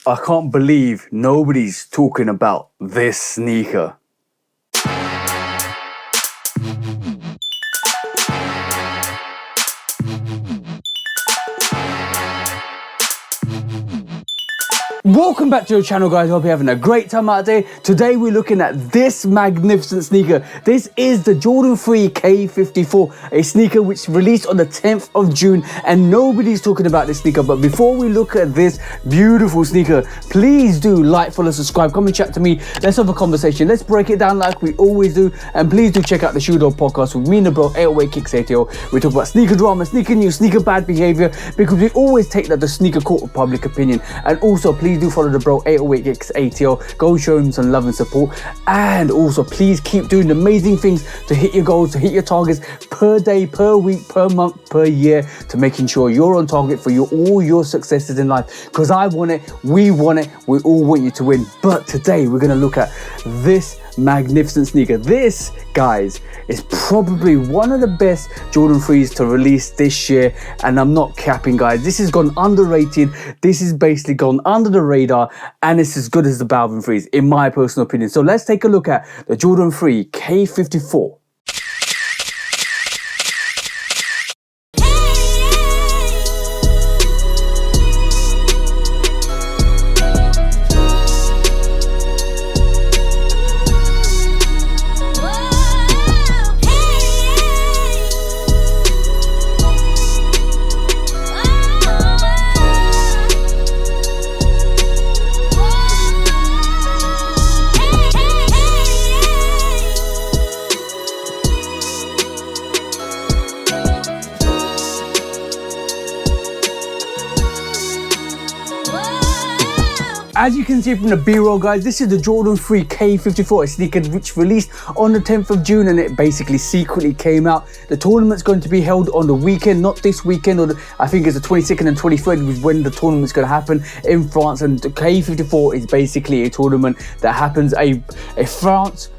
I can't believe nobody's talking about this sneaker. Welcome back to your channel, guys. Hope you're having a great time out there. Today we're looking at this magnificent sneaker. This is the Jordan 3 K54, a sneaker which released on the 10th of June, and nobody's talking about this sneaker. But before we look at this beautiful sneaker, please do like, follow, subscribe, come and chat to me. Let's have a conversation. Let's break it down like we always do. And please do check out the Shoe Dog podcast with me and the bro 808 Kicks ATO. We talk about sneaker drama, sneaker news, sneaker bad behavior, because we always take that the sneaker court of public opinion. And also please do follow the bro 808 Kicks ATO. Go show him some love and support. And also please keep doing amazing things to hit your goals, to hit your targets per day, per week, per month, per year, to making sure you're on target for all your successes in life. Because I want it, we all want you to win. But today we're going to look at this magnificent sneaker. This, guys, is probably one of the best Jordan 3s to release this year, and I'm not capping, guys. This has gone underrated. This has basically gone under the radar, and it's as good as the Balvin 3s in my personal opinion. So let's take a look at the Jordan 3 K54. As you can see from the B-roll, guys, this is the Jordan 3 K54, a sneaker which released on the 10th of June, and it basically secretly came out. The tournament's going to be held on the weekend, not this weekend, or I think it's the 22nd and 23rd, which is when the tournament's going to happen in France. And the K54 is basically a tournament that happens, a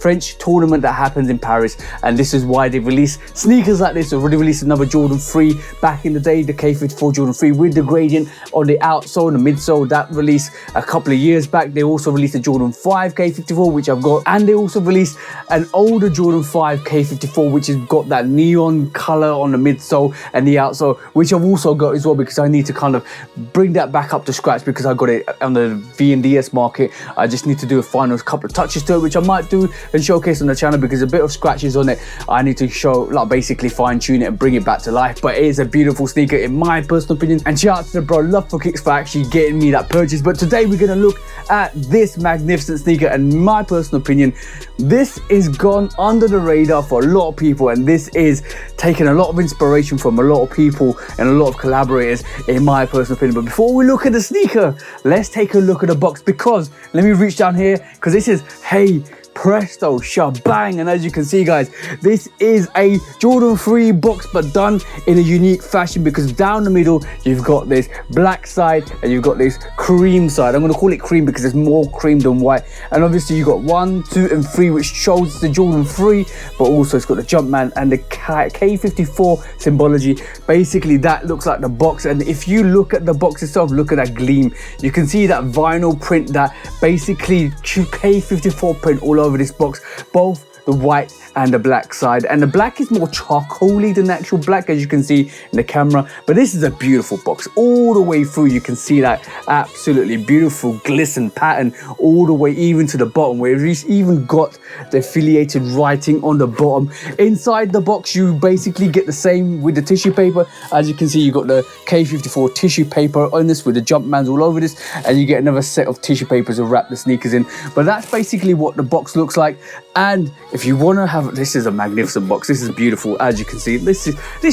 French tournament that happens in Paris, and this is why they release sneakers like this. They already released another Jordan 3 back in the day, the K54 Jordan 3 with the gradient on the outsole and the midsole. That released a couple of years back. They also released a Jordan 5 K54, which I've got, and they also released an older Jordan 5 K54, which has got that neon color on the midsole and the outsole, which I've also got as well, because I need to kind of bring that back up to scratch, because I got it on the V&DS market. I just need to do a final couple of touches to it, which I might do and showcase on the channel, because a bit of scratches on it. I need to show, like, basically fine tune it and bring it back to life. But it is a beautiful sneaker in my personal opinion, and shout out to the bro Love for Kicks for actually getting me that purchase. But today we're going to look at this magnificent sneaker, and in my personal opinion, this is gone under the radar for a lot of people, and this is taking a lot of inspiration from a lot of people and a lot of collaborators in my personal opinion. But before we look at the sneaker, let's take a look at the box, because let me reach down here, because this is, hey, presto shabang, and as you can see, guys, this is a Jordan 3 box, but done in a unique fashion, because down the middle you've got this black side and you've got this cream side. I'm going to call it cream because it's more cream than white, and obviously you've got 1, 2 and 3, which shows the Jordan 3, but also it's got the Jumpman and the K54 symbology. Basically that looks like the box, and if you look at the box itself, look at that gleam. You can see that vinyl print, that basically K54 print all over this box, both the white and the black side, and the black is more charcoaly than the actual black, as you can see in the camera. But this is a beautiful box all the way through. You can see that absolutely beautiful glisten pattern all the way even to the bottom, where it's even got the affiliated writing on the bottom. Inside the box you basically get the same with the tissue paper. As you can see, you got the K54 tissue paper on this with the Jumpmans all over this, and you get another set of tissue papers to wrap the sneakers in. But that's basically what the box looks like. And if you want to have, this is a magnificent box. This is beautiful. As you can see, this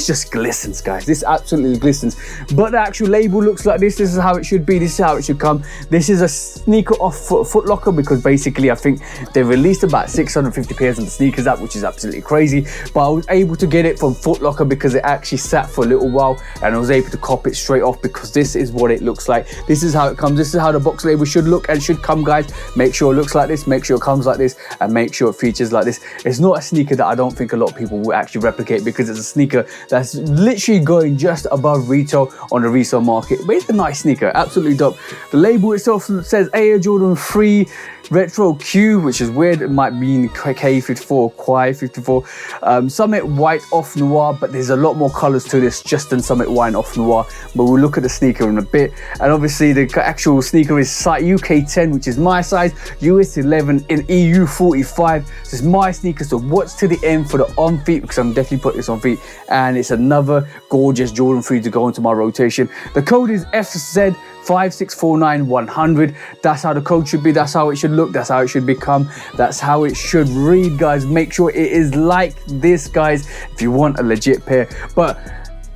just glistens, guys. This absolutely glistens. But the actual label looks like this. This is how it should be. This is how it should come. This is a sneaker off Foot Locker, because basically I think they released about 650 pairs of the sneakers app, which is absolutely crazy. But I was able to get it from Foot Locker because it actually sat for a little while, and I was able to cop it straight off, because this is what it looks like. This is how it comes. This is how the box label should look and should come, guys. Make sure it looks like this, make sure it comes like this, and make sure it features like this, it's not a sneaker that I don't think a lot of people will actually replicate, because it's a sneaker that's literally going just above retail on the resale market. But it's a nice sneaker, absolutely dope. The label itself says Air Jordan 3 Retro Q, which is weird. It might mean K54, Quai 54. Summit White Off Noir, but there's a lot more colors to this just than Summit White Off Noir. But we'll look at the sneaker in a bit. And obviously the actual sneaker is UK 10, which is my size, US 11, in EU 45. This is my sneaker, so watch to the end for the on feet, because I'm definitely putting this on feet. And it's another gorgeous Jordan 3 to go into my rotation. The code is FZ 5649100. That's how the code should be, that's how it should look, that's how it should become, that's how it should read, guys. Make sure it is like this, guys, if you want a legit pair. But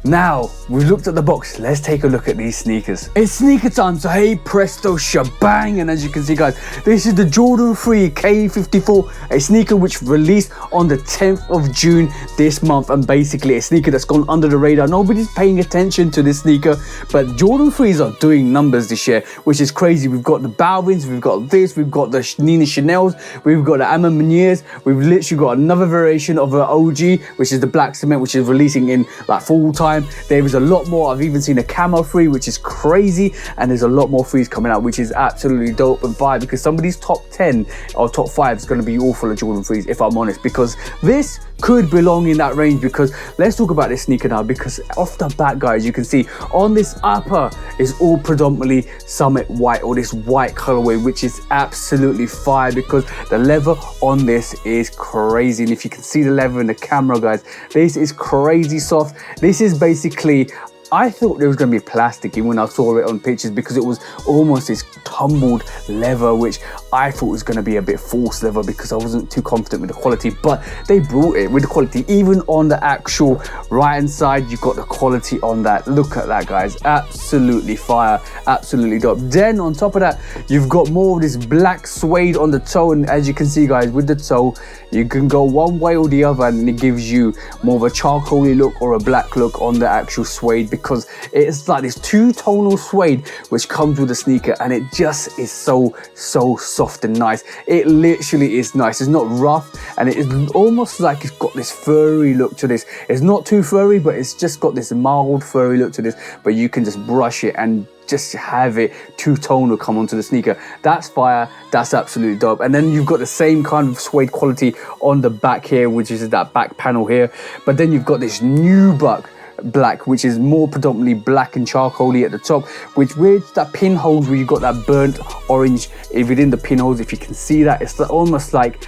now we've looked at the box, let's take a look at these sneakers. It's sneaker time, so hey presto shebang. And as you can see, guys, this is the Jordan 3 K54, a sneaker which released on the 10th of June this month, and basically a sneaker that's gone under the radar. Nobody's paying attention to this sneaker, but Jordan 3s are doing numbers this year, which is crazy. We've got the Balvins, we've got this, we've got the Nina Chanels, we've got the Amma Meuniers, we've literally got another variation of an OG, which is the black cement, which is releasing in like full time. There is a lot more. I've even seen a camo 3, which is crazy, and there's a lot more 3s coming out, which is absolutely dope and fire, because somebody's top 10 or top 5 is going to be all full of Jordan 3s, if I'm honest, because this could belong in that range. Because let's talk about this sneaker now, because off the bat, guys, you can see on this upper is all predominantly Summit White, or this white colorway, which is absolutely fire, because the leather on this is crazy. And if you can see the leather in the camera, guys, this is crazy soft. This is basically, I thought there was going to be plasticky when I saw it on pictures, because it was almost this tumbled leather, which I thought was going to be a bit false leather, because I wasn't too confident with the quality. But they brought it with the quality. Even on the actual right hand side, you've got the quality on that. Look at that, guys, absolutely fire, absolutely dope. Then on top of that, you've got more of this black suede on the toe, and as you can see, guys, with the toe you can go one way or the other, and it gives you more of a charcoaly look or a black look on the actual suede, because it's like this two-tonal suede which comes with the sneaker, and it just is so soft and nice. It literally is nice. It's not rough, and it is almost like it's got this furry look to this. It's not too furry, but it's just got this mild furry look to this, but you can just brush it and just have it two-tonal come onto the sneaker. That's fire, that's absolutely dope. And then you've got the same kind of suede quality on the back here, which is that back panel here, but then you've got this nubuck black, which is more predominantly black and charcoaly at the top, which with that pinholes where you got that burnt orange within the pinholes. If you can see that, it's almost like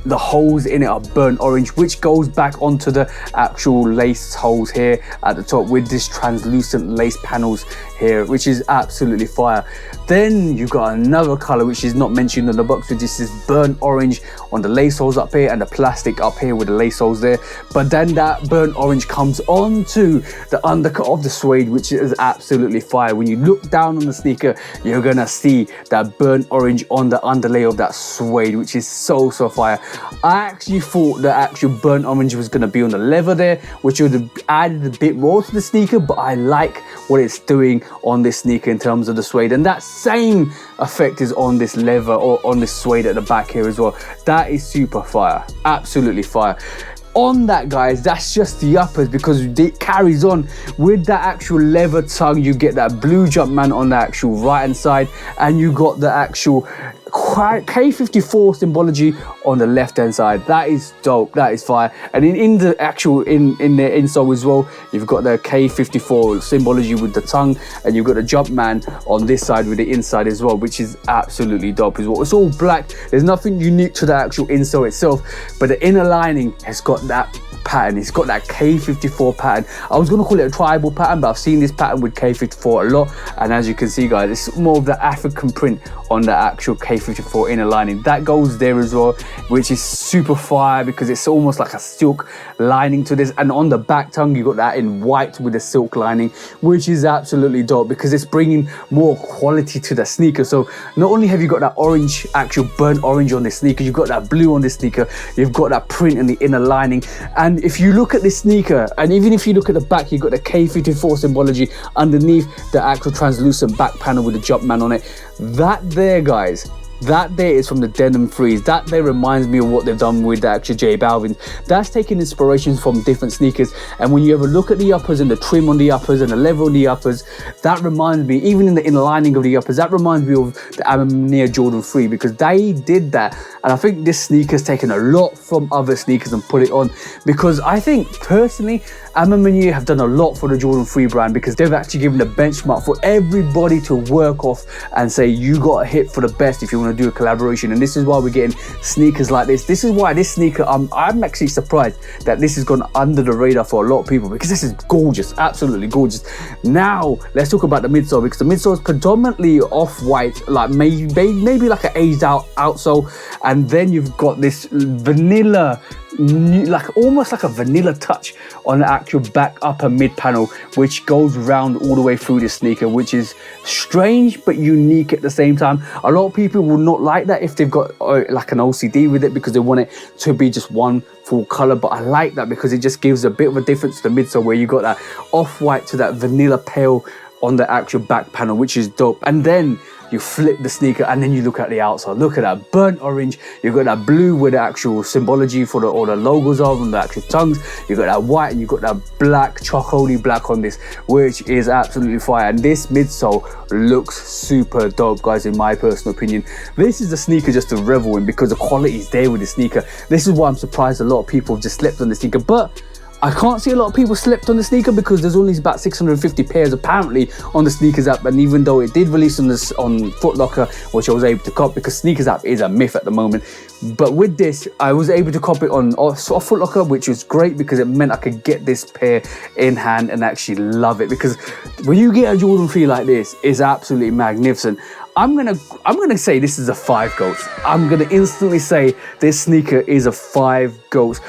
the holes in it are burnt orange, which goes back onto the actual lace holes here at the top with this translucent lace panels here, which is absolutely fire. Then you've got another color which is not mentioned on the box, which is this burnt orange on the lace holes up here and the plastic up here with the lace holes there. But then that burnt orange comes onto the undercut of the suede, which is absolutely fire. When you look down on the sneaker, you're gonna see that burnt orange on the underlay of that suede, which is so fire. I actually thought the actual burnt orange was going to be on the leather there, which would have added a bit more to the sneaker, but I like what it's doing on this sneaker in terms of the suede, and that same effect is on this leather or on this suede at the back here as well. That is super fire, absolutely fire. On that, guys, that's just the uppers, because it carries on with that actual leather tongue. You get that blue Jumpman on the actual right hand side, and you got the actual K54 symbology on the left hand side. That is dope, that is fire. And in the actual in the insole as well, you've got the K54 symbology with the tongue, and you've got the Jumpman on this side with the inside as well, which is absolutely dope as well. It's all black, there's nothing unique to the actual insole itself, but the inner lining has got that pattern. It's got that K54 pattern. I was going to call it a tribal pattern, but I've seen this pattern with K54 a lot, and as you can see, guys, it's more of the African print on the actual K54 inner lining. That goes there as well, which is super fire, because it's almost like a silk lining to this. And on the back tongue, you got that in white with a silk lining, which is absolutely dope, because it's bringing more quality to the sneaker. So not only have you got that orange, actual burnt orange on this sneaker, you've got that blue on this sneaker, you've got that print in the inner lining. And if you look at this sneaker, and even if you look at the back, you've got the K54 symbology underneath the actual translucent back panel with the Jumpman on it. That there, guys, That there is from the denim threes. That there reminds me of what they've done with the actual J Balvin. That's taking inspirations from different sneakers. And when you have a look at the uppers and the trim on the uppers and the leather on the uppers, that reminds me, even in the inner lining of the uppers, that reminds me of the Amamania Jordan 3, because they did that. And I think this sneaker's taken a lot from other sneakers and put it on, because I think personally, Amamania have done a lot for the Jordan 3 brand, because they've actually given a benchmark for everybody to work off and say, you got to hit for the best if you want to do a collaboration. And this is why we're getting sneakers like this. This is why this sneaker, I'm actually surprised that this has gone under the radar for a lot of people, because this is gorgeous, absolutely gorgeous. Now let's talk about the midsole, because the midsole is predominantly off-white, like maybe like an aged out outsole, and then you've got this vanilla, like almost like a vanilla touch on the actual back upper mid panel, which goes round all the way through this sneaker, which is strange but unique at the same time. A lot of people will not like that if they've got like an OCD with it, because they want it to be just one full color. But I like that because it just gives a bit of a difference to the midsole, where you got that off-white to that vanilla pale on the actual back panel, which is dope. And then you flip the sneaker and then you look at the outside. Look at that burnt orange. You've got that blue with the actual symbology for all the logos of and the actual tongues. You've got that white and you've got that black, chocolatey black on this, which is absolutely fire. And this midsole looks super dope, guys, in my personal opinion. This is the sneaker just to revel in, because the quality is there with the sneaker. This is why I'm surprised a lot of people have just slept on the sneaker. But I can't see a lot of people slept on the sneaker, because there's only about 650 pairs apparently on the Sneakers app. And even though it did release on Foot Locker, which I was able to cop, because Sneakers app is a myth at the moment, but with this I was able to cop it on Foot Locker, which was great because it meant I could get this pair in hand and actually love it. Because when you get a Jordan 3 like this, it's absolutely magnificent. I'm gonna say this is a 5 goats. I'm gonna instantly say this sneaker is a 5 goats,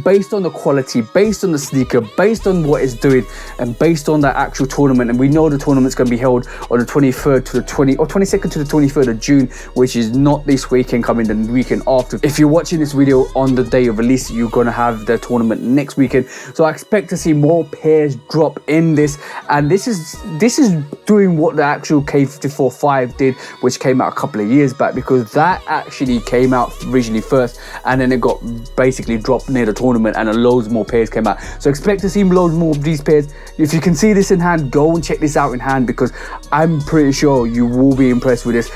based on the quality, based on the sneaker, based on what it's doing, and based on that actual tournament. And we know the tournament's going to be held on the 23rd to the 22nd to the 23rd of June, which is not this weekend coming, the weekend after. If you're watching this video on the day of release, you're going to have the tournament next weekend. So I expect to see more pairs drop in this. And this is doing what the actual K54-5 did, which came out a couple of years back, because that actually came out originally first, and then it got basically dropped near the tournament, and loads more pairs came out. So expect to see loads more of these pairs. If you can see this in hand, go and check this out in hand, because I'm pretty sure you will be impressed with this.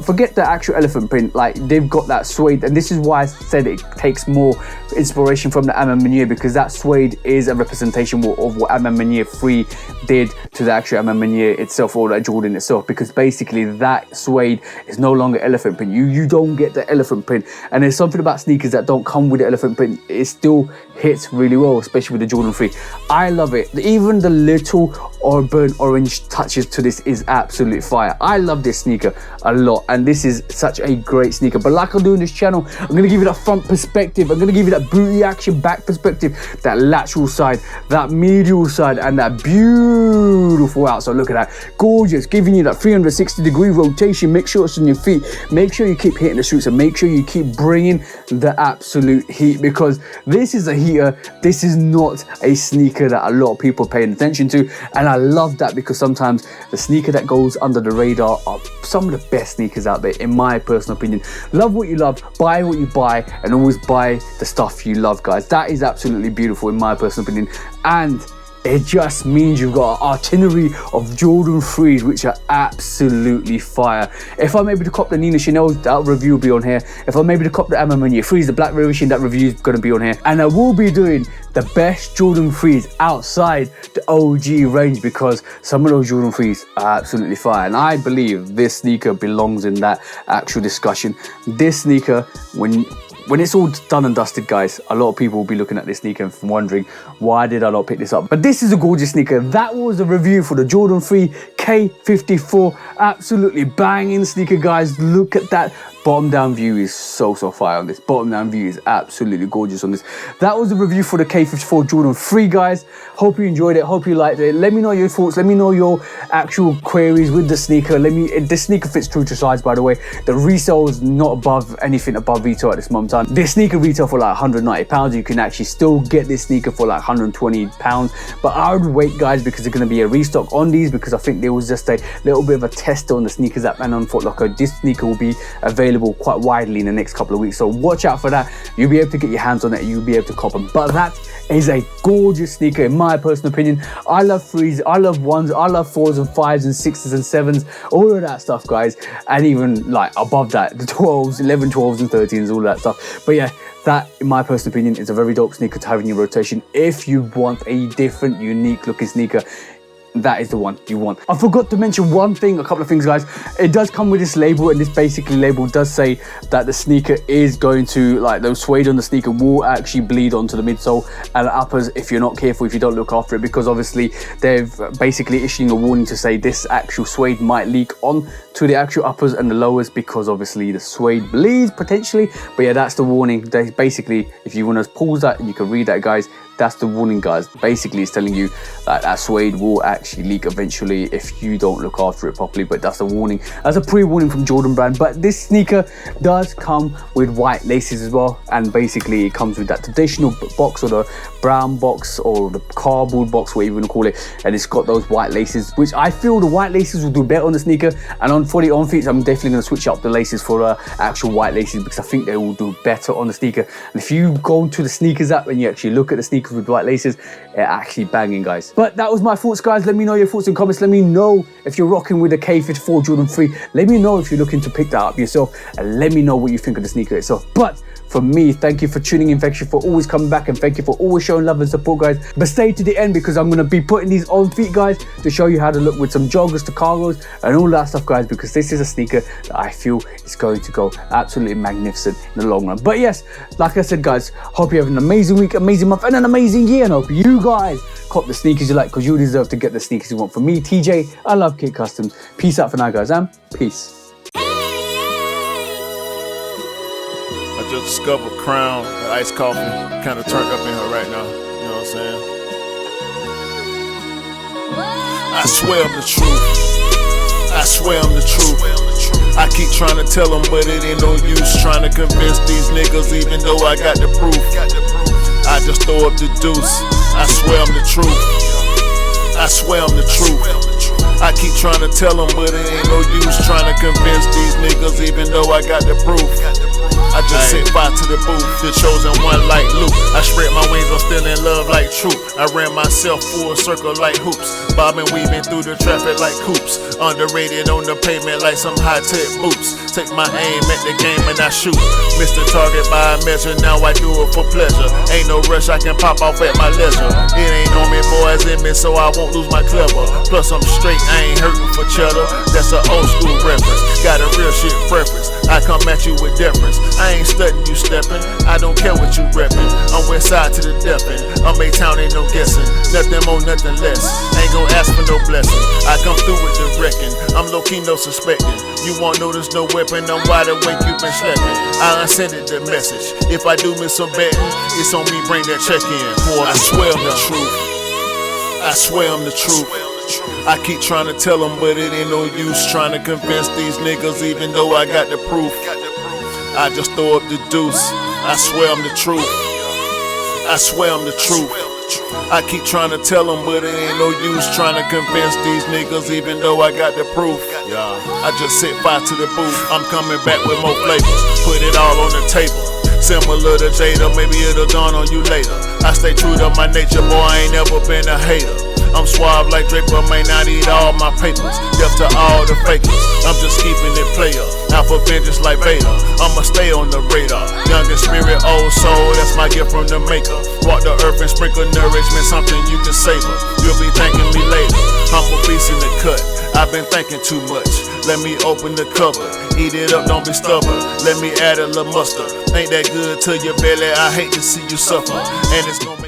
Forget the actual elephant print, like they've got that suede, and this is why I said it takes more inspiration from the Amamania, because that suede is a representation of what Amamania 3 did to the actual Amamania itself, or that Jordan itself, because basically that suede is no longer elephant print. You don't get the elephant print, and there's something about sneakers that don't come with the elephant print. It still hits really well, especially with the Jordan 3. I love it. Even the little burnt orange touches to this is absolutely fire. I love this sneaker a lot, and this is such a great sneaker. But like I do in this channel, I'm going to give you that front perspective, I'm going to give you that booty action back perspective, that lateral side, that medial side, and that beautiful outside. Look at that, gorgeous, giving you that 360-degree rotation. Make sure it's on your feet, make sure you keep hitting the streets, and make sure you keep bringing the absolute heat, because this is a heater. This is not a sneaker that a lot of people are paying attention to, and I love that, because sometimes the sneaker that goes under the radar are some of the best sneakers out there, in my personal opinion. Love what you love, buy what you buy, and always buy the stuff you love, guys. That is absolutely beautiful in my personal opinion, and it just means you've got an artillery of Jordan 3s, which are absolutely fire. If I'm able to cop the Nina Chanel's, that review will be on here. If I'm able to cop the Amamania 3s, the black variation, that review is going to be on here. And I will be doing the best Jordan 3s outside the OG range, because some of those Jordan 3s are absolutely fire. And I believe this sneaker belongs in that actual discussion. This sneaker, when it's all done and dusted, guys, a lot of people will be looking at this sneaker and wondering, why did I not pick this up? But this is a gorgeous sneaker. That was a review for the Jordan 3 K54. Absolutely banging sneaker, guys. Look at that bottom down view is so fire on this. Bottom down view is absolutely gorgeous on this. That was the review for the K54 Jordan 3, guys. Hope you enjoyed it, hope you liked it. Let me know your thoughts, let me know your actual queries with the sneaker. This sneaker fits true to size, by the way. The resale is not above anything above retail at this moment in time. This sneaker retail for like £190. You can actually still get this sneaker for like £120, but I would wait, guys, because there's going to be a restock on these, because I think there was just a little bit of a test on the sneakers app and on Foot Locker. This sneaker will be available quite widely in the next couple of weeks, so watch out for that. You'll be able to get your hands on it, you'll be able to cop them. But that is a gorgeous sneaker in my personal opinion. I love 3s, I love 1s, I love 4s and 5s and 6s and 7s, all of that stuff, guys, and even like above that, the 12s, 11, 12s and 13s, all that stuff. But yeah, that, in my personal opinion, is a very dope sneaker to have in your rotation if you want a different, unique looking sneaker. That is the one you want. I forgot to mention one thing, a couple of things, guys. It does come with this label, and this basically label does say that the sneaker is going to, like, the suede on the sneaker will actually bleed onto the midsole and the uppers if you're not careful, if you don't look after it, because obviously they've basically issuing a warning to say this actual suede might leak on to the actual uppers and the lowers, because obviously the suede bleeds potentially. But yeah, that's the warning. They basically, if you want to pause that and you can read that, guys, that's the warning, guys. Basically, it's telling you that suede will actually leak eventually if you don't look after it properly. But that's a warning. That's a pre-warning from Jordan brand. But this sneaker does come with white laces as well, and basically it comes with that traditional box, or the brown box, or the cardboard box, whatever you want to call it, and it's got those white laces, which I feel the white laces will do better on the sneaker. And on feet, I'm definitely going to switch up the laces for actual white laces, because I think they will do better on the sneaker. And if you go to the sneakers app and you actually look at the sneakers with white laces, they're actually banging, guys. But that was my thoughts, guys. Let me know your thoughts in comments. Let me know if you're rocking with the K54 Jordan 3. Let me know if you're looking to pick that up yourself, and let me know what you think of the sneaker itself. But for me, thank you for tuning in, thank you for always coming back, and thank you for always showing love and support, guys. But stay to the end, because I'm going to be putting these on feet, guys, to show you how to look with some joggers to cargos and all that stuff, guys, because this is a sneaker that I feel is going to go absolutely magnificent in the long run. But yes, like I said, guys, hope you have an amazing week, amazing month, and an amazing year, and I hope you guys cop the sneakers you like, because you deserve to get the sneakers you want. From me, TJ, I love Kit Customs. Peace out for now, guys, and peace. I just discovered Crown, the iced coffee, kind of turned up in her right now, you know what I'm saying? I swear I'm the truth, I swear I'm the truth. I keep trying to tell them, but it ain't no use trying to convince these niggas, even though I got the proof. I just throw up the deuce, I swear I'm the truth, I swear I'm the truth. I keep trying to tell them, but it ain't no use trying to convince these niggas, even though I got the proof. I just set fire to the booth, the chosen one like Luke. I spread my wings, I'm still in love like truth. I ran myself full circle like hoops, bobbing, weaving through the traffic like coops. Underrated on the pavement like some high-tech boots. Take my aim at the game and I shoot. Missed the target by a measure, now I do it for pleasure. Ain't no rush, I can pop off at my leisure. It ain't on me, boys in me, so I won't lose my clever. Plus I'm straight, I ain't hurting for cheddar. That's an old school reference, got a real shit preference. I come at you with deference, I ain't studying you stepping. I don't care what you reppin', I'm west side to the death end. I'm A-town, ain't no guessing, nothing more, nothing less. Ain't gon' ask for no blessing, I come through with the wrecking. I'm low-key, no suspecting. You won't know there's no weapon, I'm wide awake, you been sleeping. I unsended the message, if I do miss some betting, it's on me, bring that check in. Boy, I swear I'm the truth, I swear I'm the truth. I keep trying to tell them, but it ain't no use trying to convince these niggas, even though I got the proof. I just throw up the deuce, I swear I'm the truth, I swear I'm the truth. I keep trying to tell them, but it ain't no use trying to convince these niggas, even though I got the proof. I just set fire to the booth, I'm coming back with more flavors, put it all on the table. Similar to Jada, maybe it'll dawn on you later. I stay true to my nature, boy, I ain't never been a hater. I'm suave like Draper, may not eat all my papers. Deaf to all the fakers, I'm just keeping it player. Out for vengeance like Vader, I'ma stay on the radar. Young in spirit, old soul, that's my gift from the maker. Walk the earth and sprinkle nourishment, something you can savor. You'll be thanking me later, humble beast in the cut. I've been thinking too much, let me open the cover. Eat it up, don't be stubborn, let me add a little mustard. Ain't that good to your belly, I hate to see you suffer. And it's gonna